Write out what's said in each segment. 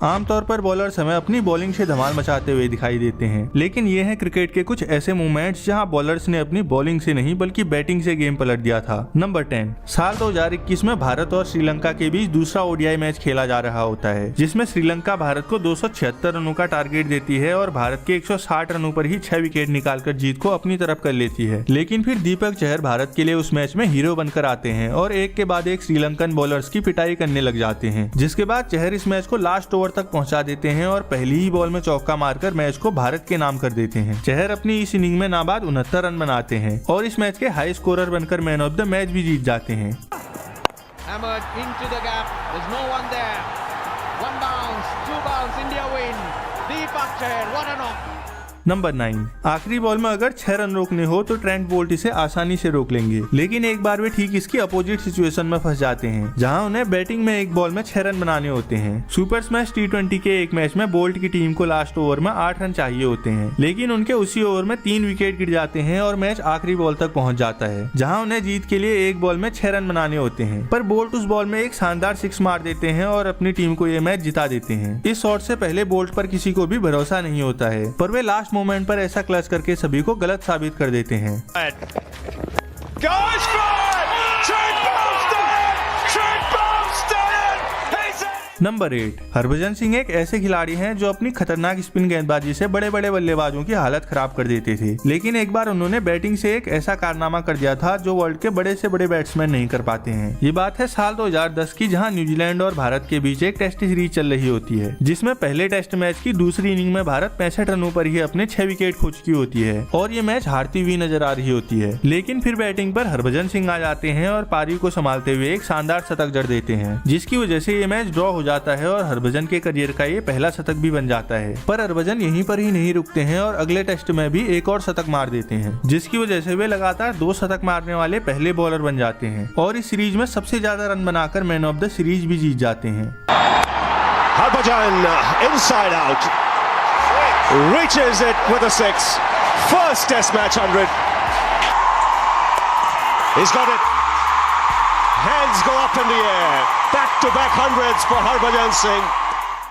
आमतौर पर बॉलर्स हमें अपनी बॉलिंग से धमाल मचाते हुए दिखाई देते हैं, लेकिन ये हैं क्रिकेट के कुछ ऐसे मोमेंट्स जहां बॉलर्स ने अपनी बॉलिंग से नहीं बल्कि बैटिंग से गेम पलट दिया था। नंबर 10, साल 2021 में भारत और श्रीलंका के बीच दूसरा ओडीआई मैच खेला जा रहा होता है, जिसमें श्रीलंका भारत को 276 रनों का टारगेट देती है और भारत के 160 रनों पर ही 6 विकेट निकालकर जीत को अपनी तरफ कर लेती है। लेकिन फिर दीपक चहर भारत के लिए उस मैच में हीरो बनकर आते हैं और एक के बाद एक श्रीलंकन बॉलर्स की पिटाई करने लग जाते हैं, जिसके बाद चहर इस मैच को लास्ट ओवर तक पहुंचा देते हैं और पहली ही बॉल में चौका मारकर मैच को भारत के नाम कर देते हैं। चहर अपनी इस इनिंग में नाबाद 69 रन बनाते हैं और इस मैच के हाई स्कोरर बनकर मैन ऑफ द मैच भी जीत जाते हैं। नंबर 9, आखिरी बॉल में अगर 6 रन रोकने हो तो ट्रेंट बोल्ट इसे आसानी से रोक लेंगे, लेकिन एक बार वे ठीक इसकी अपोजिट सिचुएशन में फंस जाते हैं, जहां उन्हें बैटिंग में एक बॉल में 6 रन बनाने होते हैं। सुपर स्मैश T20 के एक मैच में बोल्ट की टीम को लास्ट ओवर में 8 रन चाहिए होते हैं, लेकिन उनके उसी ओवर में 3 विकेट गिर जाते हैं और मैच आखिरी बॉल तक पहुंच जाता है, जहां उन्हें जीत के लिए एक बॉल में 6 रन बनाने होते हैं। पर बोल्ट उस बॉल में एक शानदार 6 मार देते हैं और अपनी टीम को ये मैच जिता देते हैं। इस शॉट से पहले बोल्ट पर किसी को भी भरोसा नहीं होता है, पर वे लास्ट मोमेंट पर ऐसा क्लच करके सभी को गलत साबित कर देते हैं। नंबर 8, हरभजन सिंह एक ऐसे खिलाड़ी हैं जो अपनी खतरनाक स्पिन गेंदबाजी से बड़े बड़े बल्लेबाजों की हालत खराब कर देते थे, लेकिन एक बार उन्होंने बैटिंग से एक ऐसा कारनामा कर दिया था जो वर्ल्ड के बड़े से बड़े बैट्समैन नहीं कर पाते हैं। ये बात है साल 2010 की, जहां न्यूजीलैंड और भारत के बीच एक टेस्ट सीरीज चल रही होती है, जिसमें पहले टेस्ट मैच की दूसरी इनिंग में भारत 65 रनों पर ही अपने 6 विकेट खो चुकी होती है और ये मैच हारती हुई नजर आ रही होती है। लेकिन फिर बैटिंग पर हरभजन सिंह आ जाते हैं और पारी को संभालते हुए एक शानदार शतक जड़ देते हैं, जिसकी वजह से ये मैच ड्रॉ हो जाता है और हरभजन के करियर का ये पहला शतक भी बन जाता है। पर हरभजन यहीं पर ही नहीं रुकते हैं और अगले टेस्ट में भी एक और शतक मार देते हैं, जिसकी वजह से वे लगातार 2 शतक मारने वाले पहले बॉलर बन जाते हैं और इस सीरीज में सबसे ज्यादा रन बनाकर मैन ऑफ द सीरीज भी जीत जाते हैं। Harbhajan inside out reaches it with a 6, first test match 100. He's got it. Hands go up in the air. Back-to-back hundreds for Harbhajan Singh.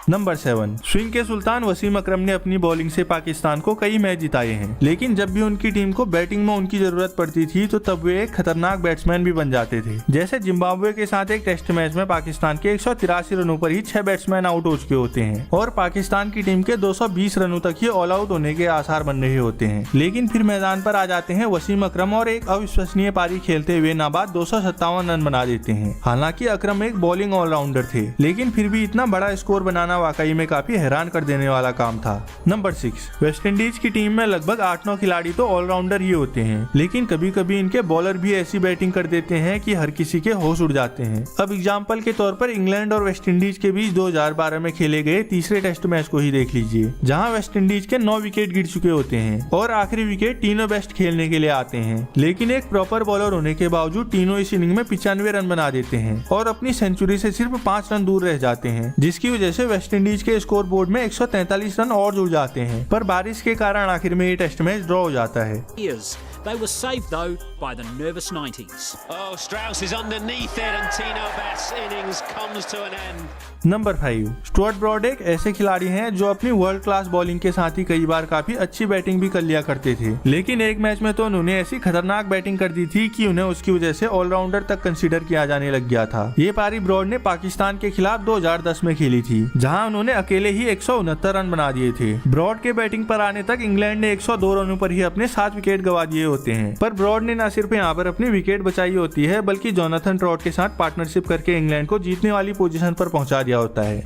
Number 7, swing के सुल्तान वसीम अकरम ने अपनी bowling से पाकिस्तान को कई match जिताए हैं, लेकिन जब भी उनकी टीम को बैटिंग में उनकी जरूरत पड़ती थी तो तब वे एक खतरनाक बैट्समैन भी बन जाते थे। जैसे जिम्बाब्वे के साथ एक टेस्ट मैच में पाकिस्तान के 183 रनों पर ही 6 बैट्समैन आउट हो चुके होते हैं और पाकिस्तान की टीम के 220 रनों तक ही ऑल आउट होने के आसार बन रहे होते हैं। लेकिन फिर मैदान पर आ जाते हैं वसीम अकरम और एक अविश्वसनीय पारी खेलते हुए नाबाद 257 रन बना देते हैं। हालांकि अकरम एक बॉलिंग ऑलराउंडर थे, लेकिन फिर भी इतना बड़ा स्कोर बनाना वाकई में काफी हैरान कर देने वाला काम था। नंबर 6, वेस्ट इंडीज की टीम में लगभग 8-9 खिलाड़ी तो ऑलराउंडर ही होते हैं, लेकिन कभी कभी इनके बॉलर भी ऐसी बैटिंग कर देते हैं कि हर किसी के होश उड़ जाते हैं। अब एग्जांपल के तौर पर इंग्लैंड और वेस्ट इंडीज के बीच 2012 में खेले गए तीसरे टेस्ट मैच को ही देख लीजिए, जहां वेस्ट इंडीज के 9 विकेट गिर चुके होते हैं और आखिरी विकेट तीनों बेस्ट खेलने के लिए आते हैं, लेकिन एक प्रॉपर बॉलर होने के बावजूद तीनों इस इनिंग में 95 रन बना देते हैं और अपनी सेंचुरी से सिर्फ 5 रन दूर रह जाते हैं, जिसकी वजह से वेस्ट इंडीज के स्कोर बोर्ड में 143 रन और जुड़ जाते हैं। पर बारिश के कारण आखिर में ये टेस्ट मैच ड्रॉ हो जाता है। They were saved though by the nervous 90s. Oh, Strauss is underneath it and Tino Bass' innings comes to an end. Number 5, Stuart Broad एक ऐसे खिलाड़ी हैं जो अपनी वर्ल्ड क्लास बॉलिंग के साथ ही कई बार काफी अच्छी बैटिंग भी कर लिया करते थे, लेकिन एक मैच में तो उन्होंने ऐसी खतरनाक बैटिंग कर दी थी कि उन्हें उसकी वजह से ऑलराउंडर तक कंसीडर किया जाने लग गया था। ये पारी ब्रॉड ने पाकिस्तान के खिलाफ 2010 में खेली थी, जहां उन्होंने अकेले ही 169 रन बना दिए थे। ब्रॉड के बैटिंग पर आने तक इंग्लैंड ने 102 रनों पर ही अपने 7 विकेट गवा दिए होते हैं, पर ब्रॉड ने न सिर्फ यहाँ पर अपनी विकेट बचाई होती है, बल्कि जोनाथन ट्रॉट के साथ पार्टनरशिप करके इंग्लैंड को जीतने वाली पोजीशन पर पहुंचा दिया होता है।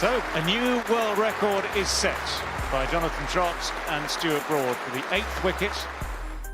So a new world record is set by Jonathan Trott and Stuart Broad for the 8th wicket.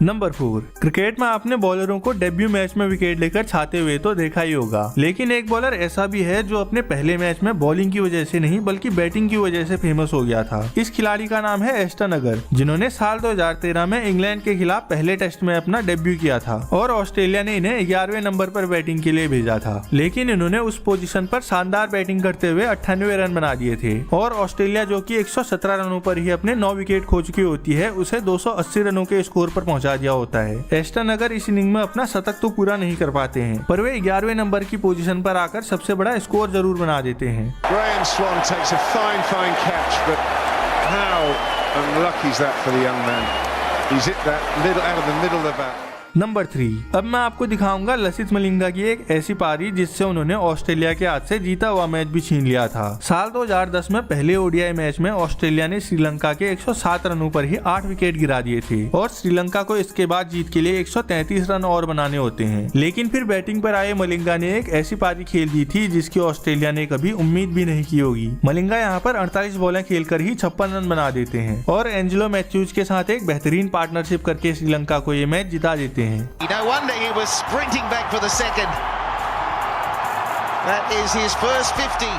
Number 4, cricket में आपने बॉलरों को डेब्यू मैच में विकेट लेकर छाते हुए तो देखा ही होगा, लेकिन एक बॉलर ऐसा भी है जो अपने पहले मैच में बॉलिंग की वजह से नहीं बल्कि बैटिंग की वजह से फेमस हो गया था। इस खिलाड़ी का नाम है एस्टन अगर, जिन्होंने साल 2013 में इंग्लैंड के खिलाफ पहले टेस्ट में अपना डेब्यू किया था और ऑस्ट्रेलिया ने इन्हें 11वें नंबर पर बैटिंग के लिए भेजा था, लेकिन इन्होंने उस पोजीशन पर शानदार बैटिंग करते हुए 98 रन बना दिए थे और ऑस्ट्रेलिया, जो कि 117 रनों पर ही अपने 9 विकेट खो चुकी होती है, उसे 280 रनों के स्कोर पर पहुंचा पहुंचा दिया होता है। एस्टन अगर इस इनिंग में अपना शतक तो पूरा नहीं कर पाते हैं, पर वे 11वें नंबर की पोजीशन पर आकर सबसे बड़ा स्कोर जरूर बना देते हैं। Graham Swan takes a fine catch, but how unlucky is that for the young man? He's hit that middle out of the middle of the bat. Number 3, अब मैं आपको दिखाऊंगा लसिथ मलिंगा की एक ऐसी पारी जिससे उन्होंने ऑस्ट्रेलिया के हाथ से जीता हुआ मैच भी छीन लिया था। साल 2010 में पहले ओडीआई मैच में ऑस्ट्रेलिया ने श्रीलंका के 107 रनों पर ही 8 विकेट गिरा दिए थे और श्रीलंका को इसके बाद जीत के लिए 133 रन और बनाने होते हैं। लेकिन फिर बैटिंग पर आए मलिंगा ने एक ऐसी पारी खेल दी थी जिसकी ऑस्ट्रेलिया ने कभी उम्मीद भी नहीं की होगी। मलिंगा यहाँ पर 48 बॉलें खेलकर ही 56 रन बना देते हैं और एंजेलो मैथ्यूज के साथ एक बेहतरीन पार्टनरशिप करके श्रीलंका को ये मैच जिता देते हैं। No wonder he was sprinting back for the second. That is his first 50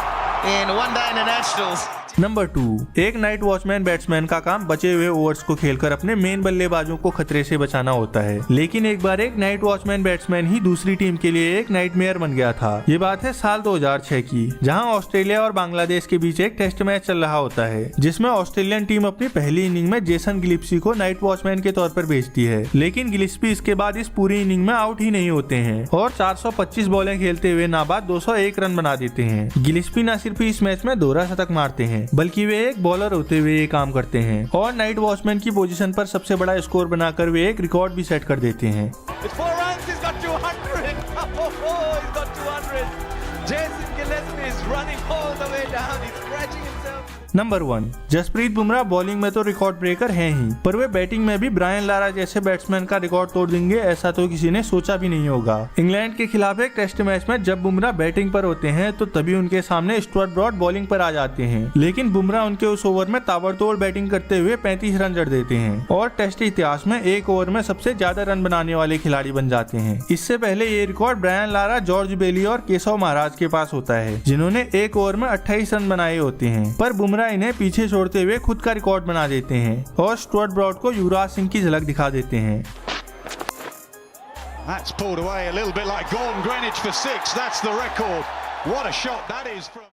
in one-day internationals. Number 2, एक नाइट वॉचमैन बैट्समैन का काम बचे हुए ओवर्स को खेलकर अपने मेन बल्लेबाजों को खतरे से बचाना होता है। लेकिन एक बार एक नाइट वॉचमैन बैट्समैन ही दूसरी टीम के लिए एक नाइटमेयर बन गया था। ये बात है साल 2006 की, जहां ऑस्ट्रेलिया और बांग्लादेश के बीच एक टेस्ट मैच चल रहा होता है जिसमें ऑस्ट्रेलियन टीम अपनी पहली इनिंग में जेसन गिलिस्पी को नाइट वॉचमैन के तौर पर भेजती है। लेकिन गिलिस्पी इसके बाद इस पूरी इनिंग में आउट ही नहीं होते हैं और 425 बॉलें खेलते हुए नाबाद 201 रन बना देते हैं। गिलिस्पी न सिर्फ इस मैच में दोहरा शतक मारते हैं बल्कि वे एक बॉलर होते हुए ये काम करते हैं और नाइट वॉचमैन की पोजीशन पर सबसे बड़ा स्कोर बनाकर वे एक रिकॉर्ड भी सेट कर देते हैं। It's 4 runs, he's got 200. He's got 200. Jason Gillespie is running all the way down. He's scratching himself. Number 1, Jasprit Bumrah bowling में तो रिकॉर्ड ब्रेकर हैं ही, पर वे बैटिंग में भी ब्रायन लारा जैसे बैट्समैन का रिकॉर्ड तोड़ देंगे ऐसा तो किसी ने सोचा भी नहीं होगा। इंग्लैंड के खिलाफ एक टेस्ट मैच में जब बुमराह बैटिंग पर होते हैं तो तभी उनके सामने स्टुअर्ट ब्रॉड बॉलिंग पर आ जाते हैं, लेकिन बुमराह उनके उस ओवर में ताबड़तोड़ बैटिंग करते हुए 35 रन जड़ देते हैं और टेस्ट इतिहास में एक ओवर में सबसे ज्यादा रन बनाने वाले खिलाड़ी बन जाते हैं। इससे पहले ये रिकॉर्ड ब्रायन लारा, जॉर्ज बेली और केशव महाराज के पास होता है जिन्होंने एक ओवर में 28 रन बनाए होते हैं, पर बुमराह इन्हें पीछे छोड़ते हुए खुद का रिकॉर्ड बना देते हैं और स्टुअर्ट ब्रॉड को युवराज सिंह की झलक दिखा देते हैं। That's pulled away a little bit like Gordon Greenwich for 6. That's the record. What a shot that is from